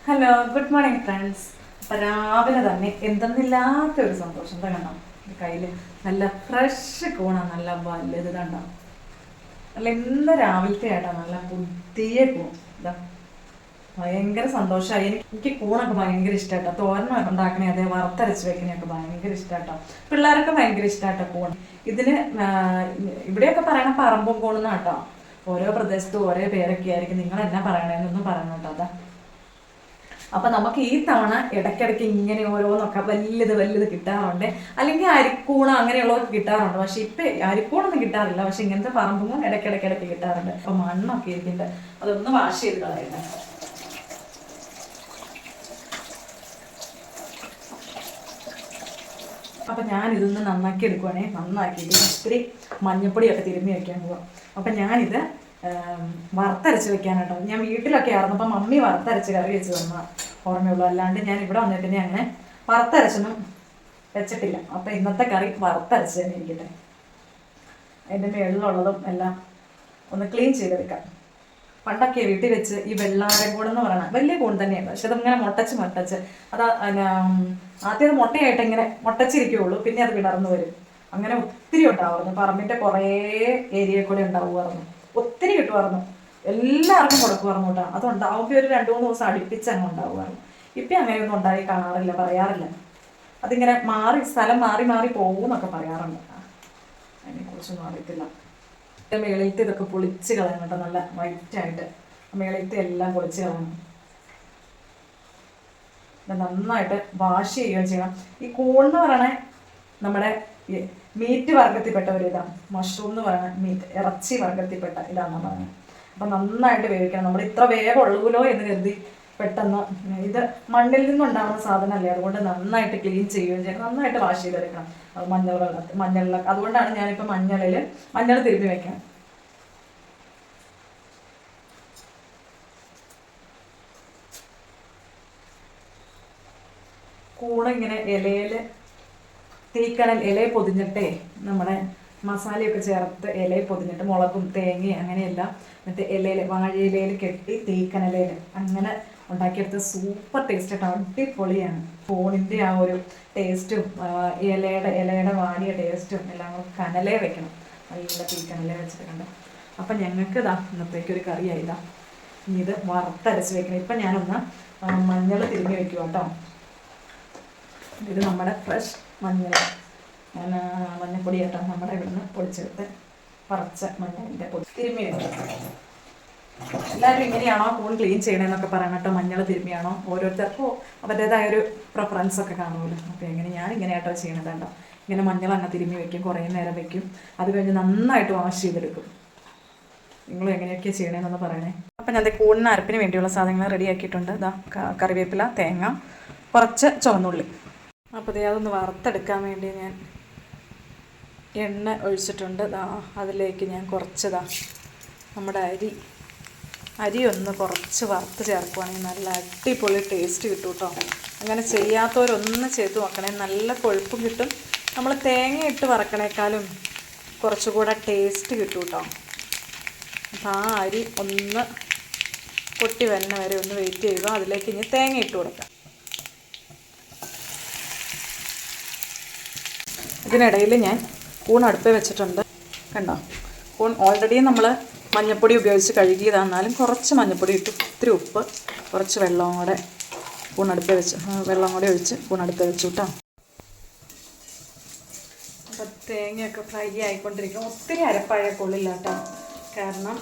Hello, good morning friends. അപ്പം രാവിലെ തന്നെ എന്തെന്നില്ലാത്തൊരു സന്തോഷം കണ്ടോ. കയ്യിൽ നല്ല ഫ്രഷ് കൂണാണ്, നല്ല വലുത് കണ്ടോ. നല്ല ഇന്ന് രാവിലത്തെ ആയിട്ടാ, നല്ല പുതിയ കൂൺ. ഇതാ ഭയങ്കര സന്തോഷമായി. എനിക്ക് കൂണൊക്കെ ഭയങ്കര ഇഷ്ടമായിട്ടോ. തോരനൊക്കെ ഉണ്ടാക്കണേ, അതേ വറുത്തരച്ച് വെക്കണേയൊക്കെ ഭയങ്കര ഇഷ്ടമായിട്ടോ. പിള്ളേരൊക്കെ ഭയങ്കര ഇഷ്ടമായിട്ടോ കൂൺ. ഇതിന് ഇവിടെയൊക്കെ പറയണ പറമ്പും കൂണെന്നാട്ടോ. ഓരോ പ്രദേശത്തും ഓരോ പേരൊക്കെ ആയിരിക്കും. നിങ്ങൾ എന്നാ പറയണേന്നൊന്നും പറയണം കേട്ടോ. അതാ അപ്പം നമുക്ക് ഈ തവണ ഇടയ്ക്കിടയ്ക്ക് ഇങ്ങനെ ഓരോന്നൊക്കെ വലുത് കിട്ടാറുണ്ട്. അല്ലെങ്കിൽ അരിക്കൂണ അങ്ങനെയുള്ളതൊക്കെ കിട്ടാറുണ്ട്. പക്ഷെ ഇപ്പം അരിക്കൂണൊന്നും കിട്ടാറില്ല. പക്ഷെ ഇങ്ങനത്തെ പറമ്പും ഇടയ്ക്കിടയ്ക്ക് കിട്ടാറുണ്ട്. അപ്പം മണ്ണൊക്കെ ഇരിക്കുന്നുണ്ട്, അതൊന്ന് വാഷ് ചെയ്ത് കളയട്ടെ. അപ്പം ഞാനിതൊന്ന് നന്നാക്കി എടുക്കുവാണേ. നന്നാക്കിയിട്ട് ഇത്തിരി മഞ്ഞപ്പൊടിയൊക്കെ തിരുമ്മി വയ്ക്കാൻ പോവാം. അപ്പം ഞാനിത് വറുത്തരച്ച് വെക്കാനാട്ടോ. ഞാൻ വീട്ടിലൊക്കെ ആയിരുന്നു, അപ്പം മമ്മി വറുത്തരച്ച് കറി വെച്ച് തന്നാൽ ഓർമ്മയുള്ളൂ. അല്ലാണ്ട് ഞാൻ ഇവിടെ വന്നിട്ട് ഞാൻ അങ്ങനെ വറുത്തരച്ചൊന്നും വെച്ചിട്ടില്ല. അപ്പം ഇന്നത്തെ കറി വറുത്തരച്ച് തന്നെ ഇരിക്കട്ടെ. അതിൻ്റെ മേളിലുള്ളതും എല്ലാം ഒന്ന് ക്ലീൻ ചെയ്തെടുക്കാം. പണ്ടൊക്കെ വീട്ടിൽ വെച്ച് ഈ വെള്ളാരം കൂടെന്ന് പറയണം വലിയ കൂൺ തന്നെയാണ്. പക്ഷെ അതിങ്ങനെ മുട്ടച്ച് അത് ആദ്യം അത് മുട്ടയായിട്ട് ഇങ്ങനെ മുട്ടച്ചിരിക്കുകയുള്ളൂ, പിന്നെ അത് വിടർന്നു വരും. അങ്ങനെ ഒത്തിരി ഉണ്ടാവുമായിരുന്നു. പറമ്പിൻ്റെ കുറേ ഏരിയ കൂടെ ഉണ്ടാവുമായിരുന്നു. ഒത്തിരി കിട്ടുമായിരുന്നു. എല്ലാവർക്കും കൊടുക്കുമായിരുന്നു കേട്ടോ. അതുണ്ടാവുമ്പോൾ ഒരു 2-3 ദിവസം അടുപ്പിച്ച് അങ്ങ് ഉണ്ടാവുമായിരുന്നു. ഇപ്പം അങ്ങനെയൊന്നും ഉണ്ടായി കാണാറില്ല, പറയാറില്ല. അതിങ്ങനെ സ്ഥലം മാറി പോകുമെന്നൊക്കെ പറയാറുണ്ട്. അതിനെക്കുറിച്ചൊന്നും അറിയത്തില്ല. മേളിലത്തെ ഇതൊക്കെ പൊളിച്ച് കളയണം കേട്ടോ. നല്ല വൈറ്റായിട്ട് മേളിലത്തെ എല്ലാം പൊളിച്ച് കളയണം. നന്നായിട്ട് വാഷ് ചെയ്യുകയും ചെയ്യണം. ഈ കൂൺ എന്ന് പറയണേ നമ്മുടെ മീറ്റ് വർഗത്തിൽപ്പെട്ട ഒരു ഇതാണ്. മഷ്റൂം എന്ന് പറയുന്ന മീറ്റ്, ഇറച്ചി വർഗത്തിൽപ്പെട്ട ഇതാണെന്ന് പറയുന്നത്. അപ്പം നന്നായിട്ട് വേവിക്കണം. നമ്മൾ ഇത്ര വേഗം ഉള്ളൂലോ എന്ന് കരുതി പെട്ടെന്ന് ഇത് മണ്ണിൽ നിന്നുണ്ടാകുന്ന സാധനമല്ലേ, അതുകൊണ്ട് നന്നായിട്ട് ക്ലീൻ ചെയ്യുകയും ചെയ്യണം. നന്നായിട്ട് വാഷ് ചെയ്തെടുക്കണം. മഞ്ഞളിലൊക്കെ അതുകൊണ്ടാണ് ഞാനിപ്പോൾ മഞ്ഞൾ തിരുമ്പി വെക്കണം. കൂടെ ഇങ്ങനെ ഇലയിൽ തീക്കനൽ ഇലയിൽ പൊതിഞ്ഞിട്ടേ നമ്മുടെ മസാലയൊക്കെ ചേർത്ത് ഇലയിൽ പൊതിഞ്ഞിട്ട് മുളകും തേങ്ങയും അങ്ങനെയെല്ലാം എന്നിട്ട് ഇലയിൽ വാഴയിലയിൽ കെട്ടി തീക്കനലയിൽ അങ്ങനെ ഉണ്ടാക്കിയെടുത്ത് സൂപ്പർ ടേസ്റ്റ് ആയിട്ട് അടിപൊളിയാണ്. ഫോണിൻ്റെ ആ ഒരു ടേസ്റ്റും ഇലയുടെ വാടിയ ടേസ്റ്റും എല്ലാം കൂടെ കനലേ വെക്കണം. നല്ല തീക്കനലേ വെച്ചിട്ടുണ്ട്. അപ്പം ഞങ്ങൾക്ക് ഇതാ ഇന്നത്തേക്കൊരു കറിയായിതാ. ഇനി ഇത് വറുത്തരച്ച് വെക്കണം. ഇപ്പം ഞാനൊന്ന് മഞ്ഞൾ തിരുമ്മി വയ്ക്കുക കേട്ടോ. ഇത് നമ്മുടെ ഫ്രഷ് മഞ്ഞൾ, ഞാൻ മഞ്ഞൾപ്പൊടി കേട്ടോ നമ്മുടെ ഇവിടുന്ന് പൊടിച്ചെടുത്ത് പറിച്ച മഞ്ഞളിൻ്റെ പൊടി തിരുമ്മി വെക്കണം. എല്ലാവരും ഇങ്ങനെയാണോ കൂൺ ക്ലീൻ ചെയ്യണമെന്നൊക്കെ പറയണം കേട്ടോ. മഞ്ഞൾ തിരുമ്മിയാണോ, ഓരോരുത്തർക്കും അവരുടേതായൊരു പ്രിഫറൻസൊക്കെ കാണുമല്ലോ. അപ്പോൾ ഞാനിങ്ങനെ കേട്ടോ ചെയ്യണത് കേട്ടോ. ഇങ്ങനെ മഞ്ഞൾ അങ്ങ് തിരുമ്മി വയ്ക്കും, കുറേ നേരം വയ്ക്കും. അത് കഴിഞ്ഞ് നന്നായിട്ട് വാഷ് ചെയ്തെടുക്കും. നിങ്ങൾ എങ്ങനെയൊക്കെയാണ് ചെയ്യണമെന്നൊന്ന് പറയണേ. അപ്പം ഞാൻ കൂണിന് അരപ്പിന് വേണ്ടിയുള്ള സാധനങ്ങൾ റെഡിയാക്കിയിട്ടുണ്ട്. ഇതാ കറിവേപ്പില, തേങ്ങ, കുറച്ച് ചുവന്നുള്ളി. അപ്പോൾ അതൊന്ന് വറുത്തെടുക്കാൻ വേണ്ടി ഞാൻ എണ്ണ ഒഴിച്ചിട്ടുണ്ട്. അതിലേക്ക് ഞാൻ നമ്മുടെ അരി ഒന്ന് കുറച്ച് വറുത്ത് ചേർക്കുവാണെങ്കിൽ നല്ല അടിപൊളി ടേസ്റ്റ് കിട്ടും കേട്ടോ. അങ്ങനെ ചെയ്യാത്തവരൊന്ന് ചെയ്ത് നോക്കണേ, നല്ല കൊഴുപ്പും കിട്ടും. നമ്മൾ തേങ്ങ ഇട്ട് വറക്കണേക്കാളും കുറച്ചുകൂടെ ടേസ്റ്റ് കിട്ടും കേട്ടോ. അപ്പോൾ ആ അരി ഒന്ന് പൊട്ടി വരുന്ന വരെ ഒന്ന് വെയിറ്റ് ചെയ്യുക. അതിലേക്ക് ഇനി തേങ്ങ ഇട്ട് കൊടുക്കാം. ഇതിനിടയിൽ ഞാൻ കൂൺ അടുപ്പേ വെച്ചിട്ടുണ്ട് കണ്ടോ. കൂൺ ഓൾറെഡി നമ്മൾ മഞ്ഞൾപ്പൊടി ഉപയോഗിച്ച് കഴുകിയതാണ്. എന്നാലും കുറച്ച് മഞ്ഞൾപ്പൊടി ഇട്ട് ഇത്തിരി ഉപ്പ്, കുറച്ച് വെള്ളം കൂടെ വെള്ളം കൂടെ ഒഴിച്ച് കൂൺ അടുപ്പേ വെച്ചു കേട്ടോ. അപ്പം തേങ്ങയൊക്കെ ഫ്രൈ ആയിക്കൊണ്ടിരിക്കും. ഒത്തിരി അരപ്പഴ കൊള്ളില്ല കേട്ടോ. കാരണം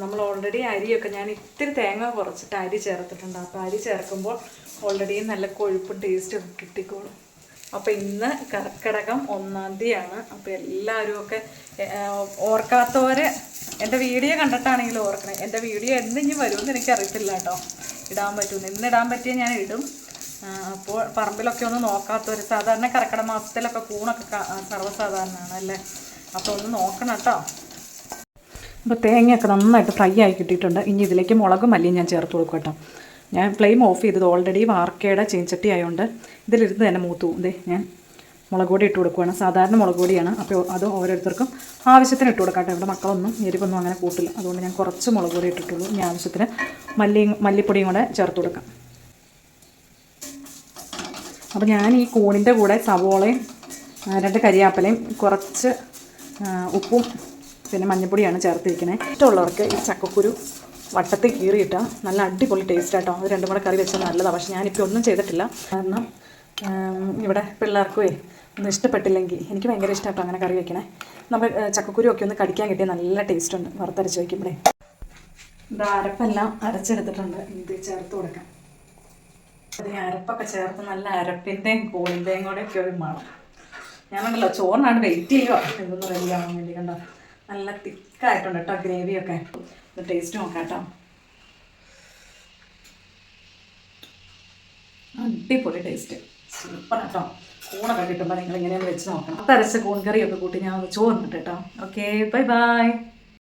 നമ്മൾ ഓൾറെഡി അരിയൊക്കെ ഞാൻ ഇത്തിരി തേങ്ങ കുറച്ചിട്ട് അരി ചേർത്തിട്ടുണ്ട്. അപ്പോൾ അരി ചേർക്കുമ്പോൾ ഓൾറെഡി നല്ല കൊഴുപ്പും ടേസ്റ്റും കിട്ടിക്കോളും. അപ്പോൾ ഇന്ന് കർക്കിടകം 1-ാം തീയതിയാണ്. അപ്പോൾ എല്ലാവരും ഒക്കെ ഓർക്കാത്തവർ എൻ്റെ വീഡിയോ കണ്ടിട്ടാണെങ്കിലും ഓർക്കണേ. എൻ്റെ വീഡിയോ എന്തെങ്കിലും വരുമെന്ന് എനിക്കറിയത്തില്ല കേട്ടോ. ഇടാൻ പറ്റുമെന്ന്, ഇന്ന് ഇടാൻ പറ്റിയ ഞാൻ ഇടും. അപ്പോൾ പറമ്പിലൊക്കെ ഒന്ന് നോക്കാത്തവർ, സാധാരണ കർക്കിടക മാസത്തിലൊക്കെ കൂണൊക്കെ സർവ്വസാധാരണമാണ് അല്ലേ. അപ്പോൾ ഒന്ന് നോക്കണം കേട്ടോ. അപ്പോൾ തേങ്ങയൊക്കെ നന്നായിട്ട് ഫ്രൈ ആയി കിട്ടിയിട്ടുണ്ട്. ഇനി ഇതിലേക്ക് മുളകും മല്ലിയും ഞാൻ ചേർത്ത് കൊടുക്കും കേട്ടോ. ഞാൻ ഫ്ലെയിം ഓഫ് ചെയ്തത് ഓൾറെഡി വാർക്കയുടെ ചീൻചട്ടി ആയതുകൊണ്ട് ഇതിലിരുന്ന് തന്നെ മൂത്തു. ഞാൻ മുളക് പൊടി ഇട്ട് കൊടുക്കുകയാണ്. സാധാരണ മുളക് പൊടിയാണ്. അപ്പോൾ അത് ഓരോരുത്തർക്കും ആവശ്യത്തിന് ഇട്ട് കൊടുക്കാം കേട്ടോ. ഇവിടെ മക്കളൊന്നും എരിവൊന്നും അങ്ങനെ കൂട്ടില്ല. അതുകൊണ്ട് ഞാൻ കുറച്ച് മുളക് പൊടി ഇട്ടിട്ടുള്ളൂ. ഇനി ആവശ്യത്തിന് മല്ലിപ്പൊടിയും കൂടെ ചേർത്ത് കൊടുക്കാം. അപ്പോൾ ഞാൻ ഈ കൂണിൻ്റെ കൂടെ സവോളയും 2 കരിയാപ്പലയും കുറച്ച് ഉപ്പും പിന്നെ മഞ്ഞൾപ്പൊടിയാണ് ചേർത്തിരിക്കുന്നത്. ഇഷ്ടമുള്ളവർക്ക് ഈ ചക്കക്കുരു വട്ടത്തിൽ കീറിയിട്ടാൽ നല്ല അടിപൊളി ടേസ്റ്റ് ആട്ടോ. അത് രണ്ടും കൂടെ കറി വെച്ചാൽ നല്ലതാണ്. പക്ഷേ ഞാനിപ്പോൾ ഒന്നും ചെയ്തിട്ടില്ല. കാരണം ഇവിടെ പിള്ളേർക്കുമേ ഒന്നും ഇഷ്ടപ്പെട്ടില്ലെങ്കിൽ എനിക്ക് ഭയങ്കര ഇഷ്ടമായിട്ടോ അങ്ങനെ കറി വയ്ക്കണേ. നമ്മൾ ചക്കക്കുരു ഒക്കെ ഒന്ന് കടിക്കാൻ കിട്ടിയാൽ നല്ല ടേസ്റ്റ് ഉണ്ട് വറുത്തരച്ച് വയ്ക്കുമ്പോഴേ. ഇത് അരപ്പെല്ലാം അരച്ചെടുത്തിട്ടുണ്ട്. ഇത് ചേർത്ത് കൊടുക്കാം. അത് അരപ്പൊക്കെ ചേർത്ത് നല്ല അരപ്പിൻ്റെയും കൂണിൻ്റെയും കൂടെയൊക്കെ ഒരു മണം. ഞാനുണ്ടല്ലോ ചോറിനാണ് വെയിറ്റ് ചെയ്യുക ഇതൊന്ന് റെഡിയാവാൻ വേണ്ടി. കണ്ടോ നല്ല തിക്കായിട്ടുണ്ട് കേട്ടോ ഗ്രേവിയൊക്കെ. ടേസ്റ്റ് നോക്കാം കേട്ടോ. അടിപൊളി ടേസ്റ്റ്, സൂപ്പർ കേട്ടോ. കൂണൊക്കെ കിട്ടുമ്പോൾ നിങ്ങൾ ഇങ്ങനെയൊന്ന് വെച്ച് നോക്കണം. അരച്ച കൂൺ കറിയൊക്കെ കൂട്ടി ഞാൻ ചോറിനിട്ട് കേട്ടോ. Okay, bye bye.